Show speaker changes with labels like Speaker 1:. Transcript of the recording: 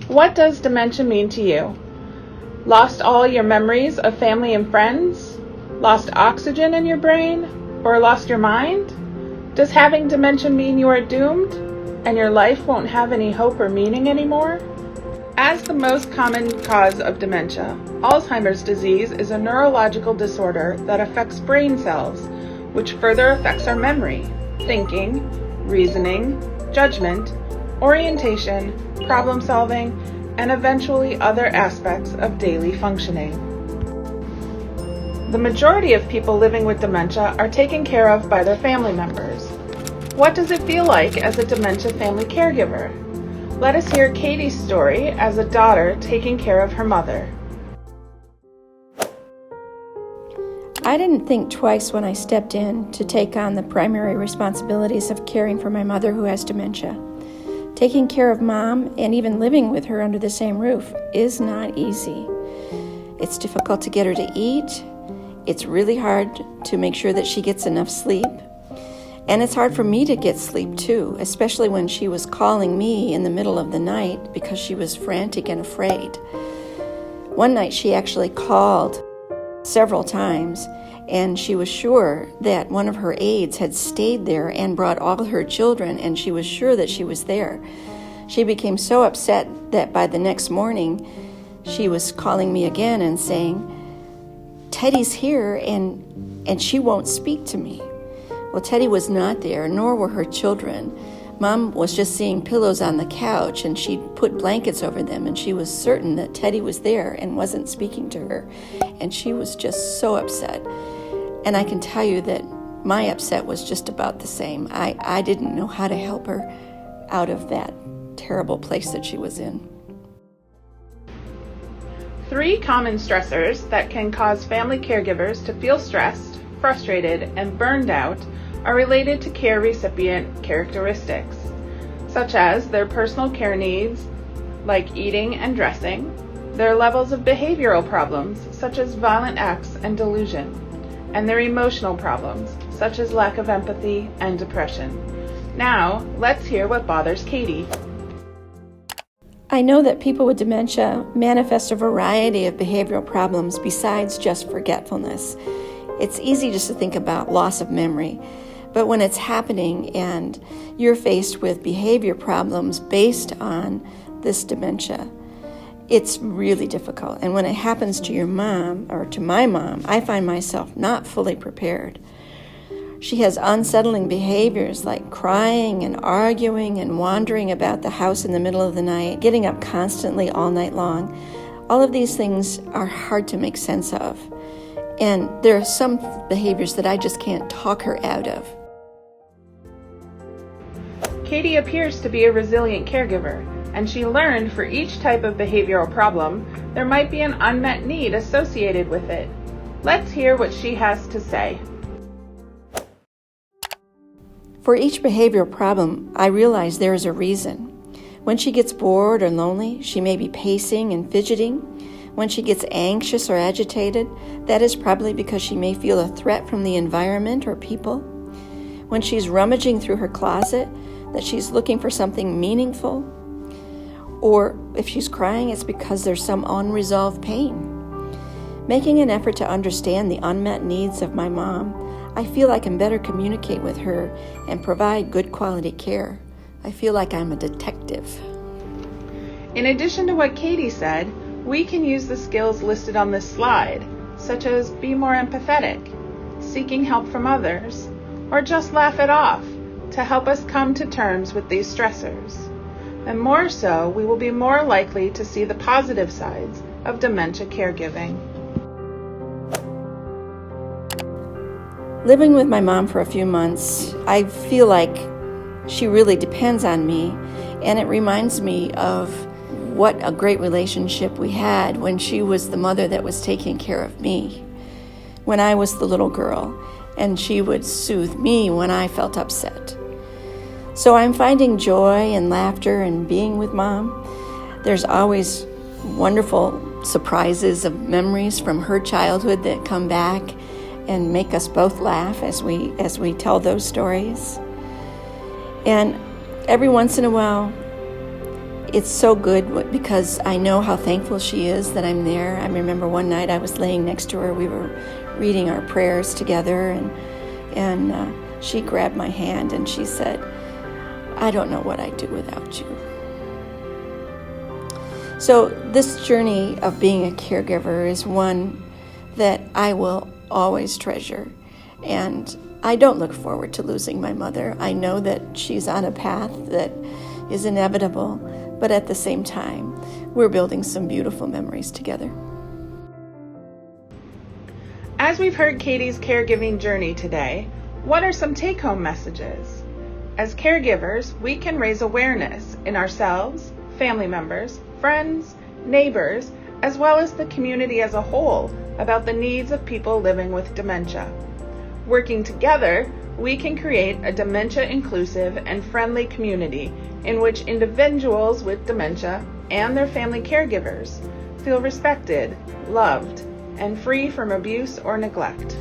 Speaker 1: What does dementia mean to you? Lost all your memories of family and friends? Lost oxygen in your brain? Or lost your mind? Does having dementia mean you are doomed and your life won't have any hope or meaning anymore? As the most common cause of dementia, Alzheimer's disease is a neurological disorder that affects brain cells, which further affects our memory, thinking, reasoning, judgment, orientation, problem solving, and eventually other aspects of daily functioning. The majority of people living with dementia are taken care of by their family members. What does it feel like as a dementia family caregiver? Let us hear Katie's story as a daughter taking care of her mother.
Speaker 2: I didn't think twice when I stepped in to take on the primary responsibilities of caring for my mother who has dementia. Taking care of Mom and even living with her under the same roof is not easy. It's difficult to get her to eat. It's really hard to make sure that she gets enough sleep. And it's hard for me to get sleep too, especially when she was calling me in the middle of the night because she was frantic and afraid. One night she actually called several times, and she was sure that one of her aides had stayed there and brought all her children, and she was sure that she was there. She became so upset that by the next morning she was calling me again and saying, "Teddy's here and she won't speak to me." Well, Teddy was not there, nor were her children. Mom was just seeing pillows on the couch, and she put blankets over them, and she was certain that Teddy was there and wasn't speaking to her. And she was just so upset. And I can tell you that my upset was just about the same. I didn't know how to help her out of that terrible place that she was in.
Speaker 1: 3 common stressors that can cause family caregivers to feel stressed, frustrated, and burned out are related to care recipient characteristics, such as their personal care needs, like eating and dressing, their levels of behavioral problems, such as violent acts and delusion, and their emotional problems, such as lack of empathy and depression. Now, let's hear what bothers Katie.
Speaker 2: I know that people with dementia manifest a variety of behavioral problems besides just forgetfulness. It's easy just to think about loss of memory, but when it's happening and you're faced with behavior problems based on this dementia, it's really difficult. And when it happens to your mom, or to my mom, I find myself not fully prepared. She has unsettling behaviors like crying and arguing and wandering about the house in the middle of the night, getting up constantly all night long. All of these things are hard to make sense of. And there are some behaviors that I just can't talk her out of.
Speaker 1: Katie appears to be a resilient caregiver, and she learned for each type of behavioral problem, there might be an unmet need associated with it. Let's hear what she has to say.
Speaker 2: For each behavioral problem, I realize there is a reason. When she gets bored or lonely, she may be pacing and fidgeting. When she gets anxious or agitated, that is probably because she may feel a threat from the environment or people. When she's rummaging through her closet, that she's looking for something meaningful. Or if she's crying, it's because there's some unresolved pain. Making an effort to understand the unmet needs of my mom, I feel I can better communicate with her and provide good quality care. I feel like I'm a detective.
Speaker 1: In addition to what Katie said, we can use the skills listed on this slide, such as be more empathetic, seeking help from others, or just laugh it off, to help us come to terms with these stressors. And more so, we will be more likely to see the positive sides of dementia caregiving.
Speaker 2: Living with my mom for a few months, I feel like she really depends on me, and it reminds me of what a great relationship we had when she was the mother that was taking care of me, when I was the little girl, and she would soothe me when I felt upset. So I'm finding joy and laughter in being with Mom. There's always wonderful surprises of memories from her childhood that come back and make us both laugh as we tell those stories. And every once in a while, it's so good because I know how thankful she is that I'm there. I remember one night I was laying next to her. We were reading our prayers together, and she grabbed my hand and she said, "I don't know what I'd do without you." So this journey of being a caregiver is one that I will always treasure. And I don't look forward to losing my mother. I know that she's on a path that is inevitable, but at the same time, we're building some beautiful memories together.
Speaker 1: As we've heard Katie's caregiving journey today, what are some take-home messages? As caregivers, we can raise awareness in ourselves, family members, friends, neighbors, as well as the community as a whole about the needs of people living with dementia. Working together, we can create a dementia-inclusive and friendly community in which individuals with dementia and their family caregivers feel respected, loved, and free from abuse or neglect.